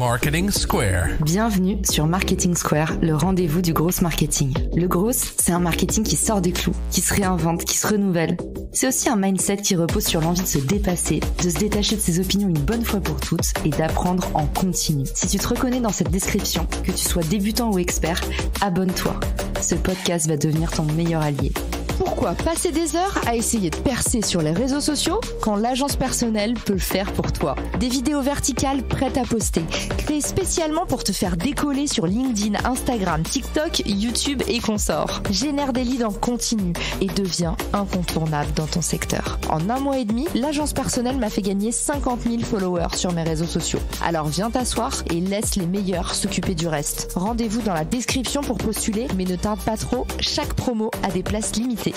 Marketing Square. Bienvenue sur Marketing Square, le rendez-vous du gros marketing. Le gros, c'est un marketing qui sort des clous, qui se réinvente, qui se renouvelle. C'est aussi un mindset qui repose sur l'envie de se dépasser, de se détacher de ses opinions une bonne fois pour toutes et d'apprendre en continu. Si tu te reconnais dans cette description, que tu sois débutant ou expert, abonne-toi. Ce podcast va devenir ton meilleur allié. Pourquoi passer des heures à essayer de percer sur les réseaux sociaux quand l'agence personnelle peut le faire pour toi? Des vidéos verticales prêtes à poster, créées spécialement pour te faire décoller sur LinkedIn, Instagram, TikTok, YouTube et consorts. Génère des leads en continu et deviens incontournable dans ton secteur. En 1 mois et demi, l'agence personnelle m'a fait gagner 50 000 followers sur mes réseaux sociaux. Alors viens t'asseoir et laisse les meilleurs s'occuper du reste. Rendez-vous dans la description pour postuler, mais ne tarde pas trop, chaque promo a des places limitées.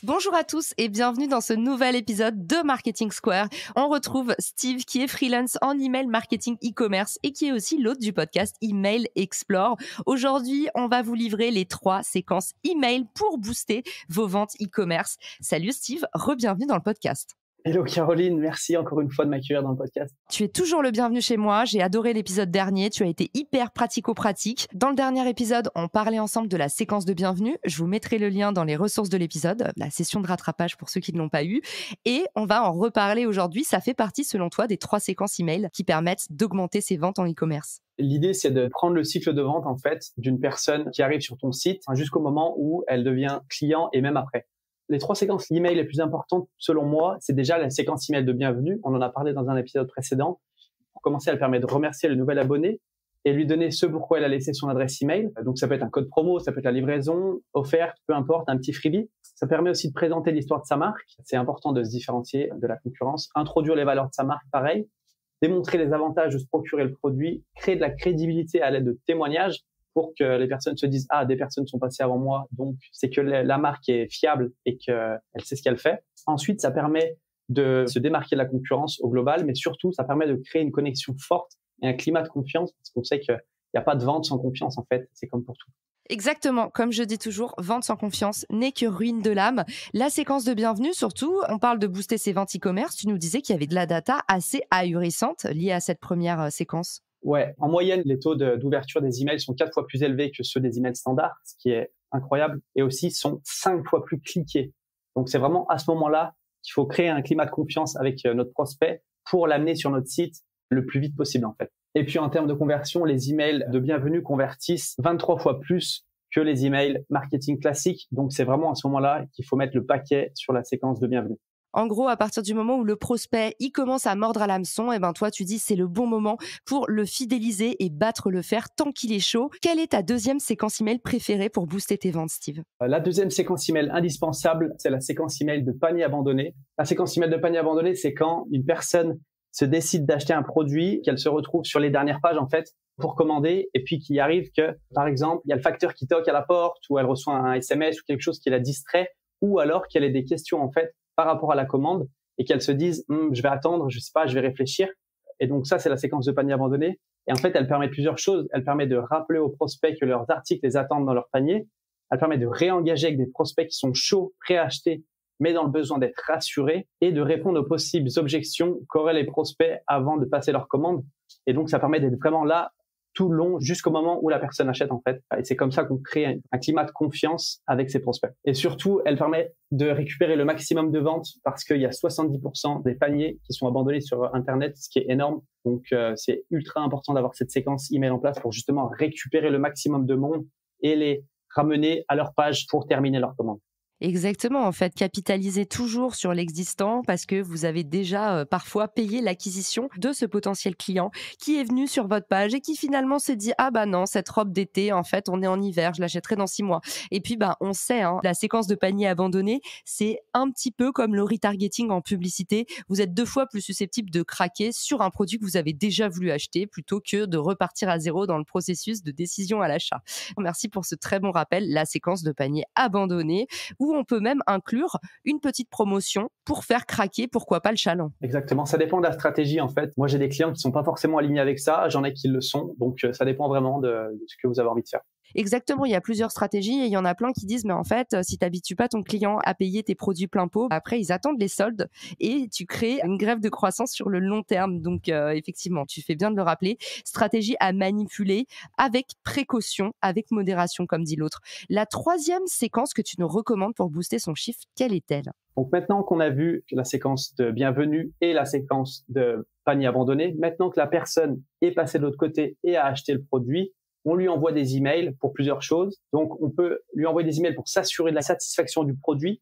Bonjour à tous et bienvenue dans ce nouvel épisode de Marketing Square. On retrouve Steve qui est freelance en email marketing e-commerce et qui est aussi l'hôte du podcast Email Explore. Aujourd'hui, on va vous livrer les 3 séquences email pour booster vos ventes e-commerce. Salut Steve, re-bienvenue dans le podcast. Hello Caroline, merci encore une fois de m'accueillir dans le podcast. Tu es toujours le bienvenu chez moi, j'ai adoré l'épisode dernier, tu as été hyper pratico-pratique. Dans le dernier épisode, on parlait ensemble de la séquence de bienvenue, je vous mettrai le lien dans les ressources de l'épisode, la session de rattrapage pour ceux qui ne l'ont pas eu, et on va en reparler aujourd'hui. Ça fait partie selon toi des 3 séquences email qui permettent d'augmenter ses ventes en e-commerce. L'idée, c'est de prendre le cycle de vente en fait d'une personne qui arrive sur ton site jusqu'au moment où elle devient client et même après. Les 3 séquences email les plus importantes, selon moi, c'est déjà la séquence email de bienvenue. On en a parlé dans un épisode précédent. Pour commencer, elle permet de remercier le nouvel abonné et lui donner ce pourquoi elle a laissé son adresse email. Donc, ça peut être un code promo, ça peut être la livraison, offerte, peu importe, un petit freebie. Ça permet aussi de présenter l'histoire de sa marque. C'est important de se différencier de la concurrence. Introduire les valeurs de sa marque, pareil. Démontrer les avantages de se procurer le produit. Créer de la crédibilité à l'aide de témoignages, pour que les personnes se disent « Ah, des personnes sont passées avant moi, donc c'est que la marque est fiable et qu'elle sait ce qu'elle fait. » Ensuite, ça permet de se démarquer de la concurrence au global, mais surtout, ça permet de créer une connexion forte et un climat de confiance, parce qu'on sait qu'il n'y a pas de vente sans confiance, en fait. C'est comme pour tout. Exactement, comme je dis toujours, vente sans confiance n'est que ruine de l'âme. La séquence de bienvenue, surtout, on parle de booster ses ventes e-commerce. Tu nous disais qu'il y avait de la data assez ahurissante liée à cette première séquence. Ouais, en moyenne, les taux d'ouverture des emails sont 4 fois plus élevés que ceux des emails standards, ce qui est incroyable, et aussi sont 5 fois plus cliqués. Donc, c'est vraiment à ce moment-là qu'il faut créer un climat de confiance avec notre prospect pour l'amener sur notre site le plus vite possible, en fait. Et puis, en termes de conversion, les emails de bienvenue convertissent 23 fois plus que les emails marketing classiques. Donc, c'est vraiment à ce moment-là qu'il faut mettre le paquet sur la séquence de bienvenue. En gros, à partir du moment où le prospect il commence à mordre à l'hameçon, et ben toi tu dis c'est le bon moment pour le fidéliser et battre le fer tant qu'il est chaud. Quelle est ta deuxième séquence email préférée pour booster tes ventes, Steve? La deuxième séquence email indispensable, c'est la séquence email de panier abandonné. La séquence email de panier abandonné, c'est quand une personne se décide d'acheter un produit, qu'elle se retrouve sur les dernières pages en fait pour commander, et puis qu'il arrive que, par exemple, il y a le facteur qui toque à la porte, ou elle reçoit un SMS ou quelque chose qui la distrait, ou alors qu'elle ait des questions en fait par rapport à la commande et qu'elles se disent je vais attendre, je sais pas, je vais réfléchir. Et donc ça, c'est la séquence de panier abandonné. Et en fait, elle permet plusieurs choses. Elle permet de rappeler aux prospects que leurs articles les attendent dans leur panier. Elle permet de réengager avec des prospects qui sont chauds, prêts à acheter, mais dans le besoin d'être rassurés, et de répondre aux possibles objections qu'auraient les prospects avant de passer leur commande. Et donc, ça permet d'être vraiment là tout le long jusqu'au moment où la personne achète en fait. Et c'est comme ça qu'on crée un climat de confiance avec ses prospects. Et surtout, elle permet de récupérer le maximum de ventes parce qu'il y a 70% des paniers qui sont abandonnés sur Internet, ce qui est énorme. Donc, c'est ultra important d'avoir cette séquence email en place pour justement récupérer le maximum de monde et les ramener à leur page pour terminer leur commande. Exactement, en fait, capitalisez toujours sur l'existant parce que vous avez déjà parfois payé l'acquisition de ce potentiel client qui est venu sur votre page et qui finalement s'est dit « Ah bah non, cette robe d'été, en fait, on est en hiver, je l'achèterai dans 6 mois. » Et puis, bah, on sait, la séquence de panier abandonné, c'est un petit peu comme le retargeting en publicité. Vous êtes 2 fois plus susceptible de craquer sur un produit que vous avez déjà voulu acheter plutôt que de repartir à zéro dans le processus de décision à l'achat. Merci pour ce très bon rappel, la séquence de panier abandonné, où on peut même inclure une petite promotion pour faire craquer, pourquoi pas, le chaland. Exactement, ça dépend de la stratégie en fait. Moi, j'ai des clients qui sont pas forcément alignés avec ça, j'en ai qui le sont, donc ça dépend vraiment de ce que vous avez envie de faire. Exactement, il y a plusieurs stratégies et il y en a plein qui disent mais en fait, si tu n'habitues pas ton client à payer tes produits plein pot, après ils attendent les soldes et tu crées une grève de croissance sur le long terme. Donc effectivement, tu fais bien de le rappeler, stratégie à manipuler avec précaution, avec modération comme dit l'autre. La troisième séquence que tu nous recommandes pour booster son chiffre, quelle est-elle ? Donc maintenant qu'on a vu la séquence de bienvenue et la séquence de panier abandonné, maintenant que la personne est passée de l'autre côté et a acheté le produit, on lui envoie des emails pour plusieurs choses. Donc, on peut lui envoyer des emails pour s'assurer de la satisfaction du produit.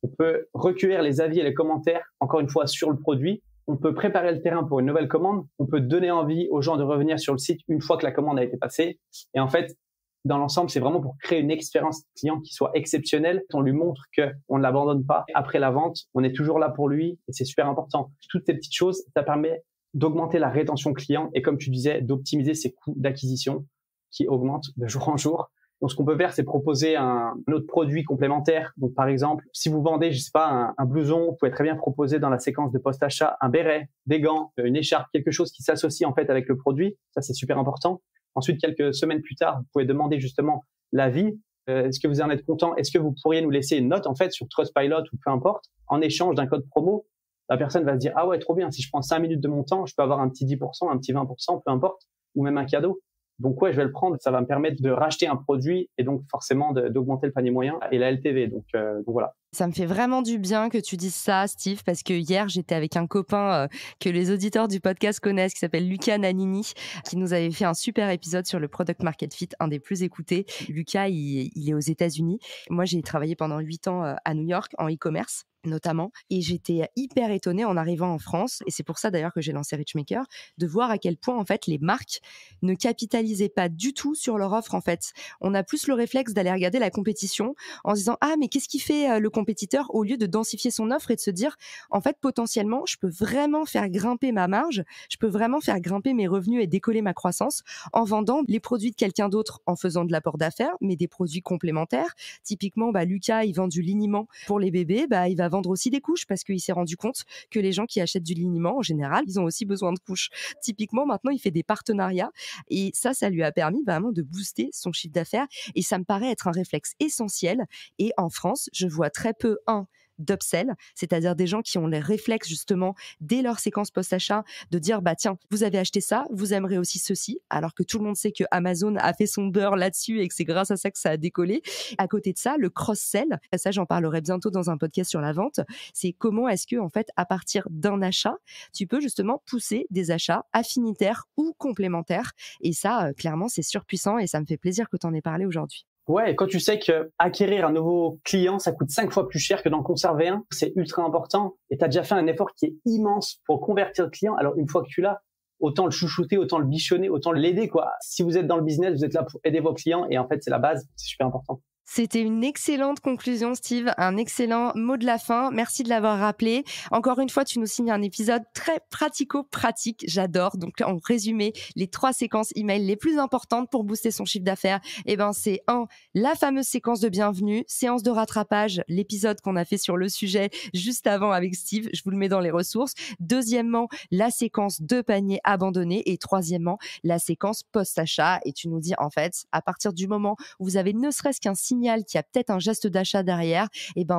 On peut recueillir les avis et les commentaires, encore une fois, sur le produit. On peut préparer le terrain pour une nouvelle commande. On peut donner envie aux gens de revenir sur le site une fois que la commande a été passée. Et en fait, dans l'ensemble, c'est vraiment pour créer une expérience client qui soit exceptionnelle. On lui montre qu'on ne l'abandonne pas. Après la vente, on est toujours là pour lui et c'est super important. Toutes ces petites choses, ça permet d'augmenter la rétention client et comme tu disais, d'optimiser ses coûts d'acquisition qui augmente de jour en jour. Donc, ce qu'on peut faire, c'est proposer un autre produit complémentaire. Donc, par exemple, si vous vendez, je sais pas, un blouson, vous pouvez très bien proposer dans la séquence de post-achat un béret, des gants, une écharpe, quelque chose qui s'associe en fait avec le produit. Ça, c'est super important. Ensuite, quelques semaines plus tard, vous pouvez demander justement l'avis. Est-ce que vous en êtes content? Est-ce que vous pourriez nous laisser une note en fait sur Trustpilot ou peu importe en échange d'un code promo? La personne va se dire ah ouais, trop bien. Si je prends 5 minutes de mon temps, je peux avoir un petit 10%, un petit 20%, peu importe, ou même un cadeau. Donc ouais, je vais le prendre, ça va me permettre de racheter un produit et donc forcément d'augmenter le panier moyen et la LTV. Donc voilà. Ça me fait vraiment du bien que tu dises ça, Steve, parce que hier, j'étais avec un copain que les auditeurs du podcast connaissent, qui s'appelle Lucas Nanini, qui nous avait fait un super épisode sur le Product Market Fit, un des plus écoutés. Lucas, il est aux États-Unis. Moi, j'ai travaillé pendant 8 ans à New York en e-commerce notamment, et j'étais hyper étonnée en arrivant en France, et c'est pour ça d'ailleurs que j'ai lancé Richmaker, de voir à quel point en fait les marques ne capitalisaient pas du tout sur leur offre en fait. On a plus le réflexe d'aller regarder la compétition en se disant ah mais qu'est-ce qui fait le compétiteur, au lieu de densifier son offre et de se dire en fait potentiellement je peux vraiment faire grimper ma marge, je peux vraiment faire grimper mes revenus et décoller ma croissance en vendant les produits de quelqu'un d'autre, en faisant de l'apport d'affaires mais des produits complémentaires. Typiquement Lucas il vend du liniment pour les bébés, il va vendre aussi des couches parce qu'il s'est rendu compte que les gens qui achètent du liniment en général ils ont aussi besoin de couches. Typiquement maintenant il fait des partenariats et ça lui a permis vraiment de booster son chiffre d'affaires et ça me paraît être un réflexe essentiel. Et en France je vois très peu d'upsell, c'est-à-dire des gens qui ont les réflexes justement dès leur séquence post-achat de dire tiens, vous avez acheté ça, vous aimerez aussi ceci, alors que tout le monde sait que Amazon a fait son beurre là-dessus et que c'est grâce à ça que ça a décollé. À côté de ça, le cross-sell, ça j'en parlerai bientôt dans un podcast sur la vente, c'est comment est-ce que en fait à partir d'un achat, tu peux justement pousser des achats affinitaires ou complémentaires et ça clairement c'est surpuissant et ça me fait plaisir que tu en aies parlé aujourd'hui. Ouais, et quand tu sais que acquérir un nouveau client, ça coûte 5 fois plus cher que d'en conserver un, c'est ultra important. Et tu as déjà fait un effort qui est immense pour convertir le client. Alors, une fois que tu l'as, autant le chouchouter, autant le bichonner, autant l'aider, quoi. Si vous êtes dans le business, vous êtes là pour aider vos clients. Et en fait, c'est la base. C'est super important. C'était une excellente conclusion, Steve, un excellent mot de la fin. Merci de l'avoir rappelé. Encore une fois, tu nous signes un épisode très pratico-pratique. J'adore. Donc, en résumé, les 3 séquences email les plus importantes pour booster son chiffre d'affaires, c'est 1, la fameuse séquence de bienvenue, séance de rattrapage, l'épisode qu'on a fait sur le sujet juste avant avec Steve. Je vous le mets dans les ressources. Deuxièmement, la séquence de panier abandonné. Et troisièmement, la séquence post-achat. Et tu nous dis, en fait, à partir du moment où vous avez ne serait-ce qu'un signal qu'il y a peut-être un geste d'achat derrière,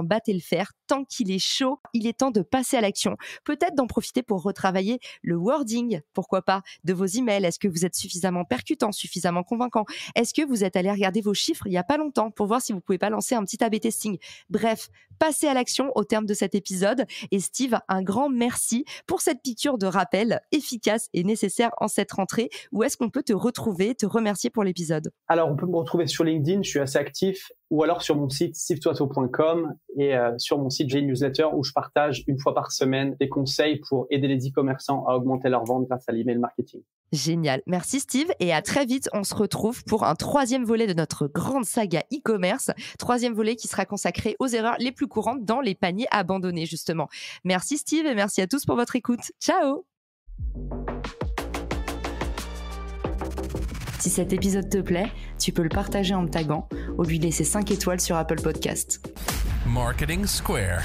battez le fer. Tant qu'il est chaud, il est temps de passer à l'action. Peut-être d'en profiter pour retravailler le wording, pourquoi pas, de vos emails. Est-ce que vous êtes suffisamment percutant, suffisamment convaincant? Est-ce que vous êtes allé regarder vos chiffres il n'y a pas longtemps pour voir si vous pouvez pas lancer un petit A/B testing? Bref, passez à l'action au terme de cet épisode. Et Steve, un grand merci pour cette piqûre de rappel efficace et nécessaire en cette rentrée. Où est-ce qu'on peut te retrouver, te remercier pour l'épisode? Alors, on peut me retrouver sur LinkedIn, je suis assez actif, ou alors sur mon site stevetoiseau.com et sur mon site, j'ai une newsletter où je partage une fois par semaine des conseils pour aider les e-commerçants à augmenter leurs ventes grâce à l'email marketing. Génial. Merci Steve et à très vite. On se retrouve pour un 3e volet de notre grande saga e-commerce. 3e volet qui sera consacré aux erreurs les plus courantes dans les paniers abandonnés justement. Merci Steve et merci à tous pour votre écoute. Ciao. Si cet épisode te plaît, tu peux le partager en me taguant ou lui laisser 5 étoiles sur Apple Podcasts. Marketing Square.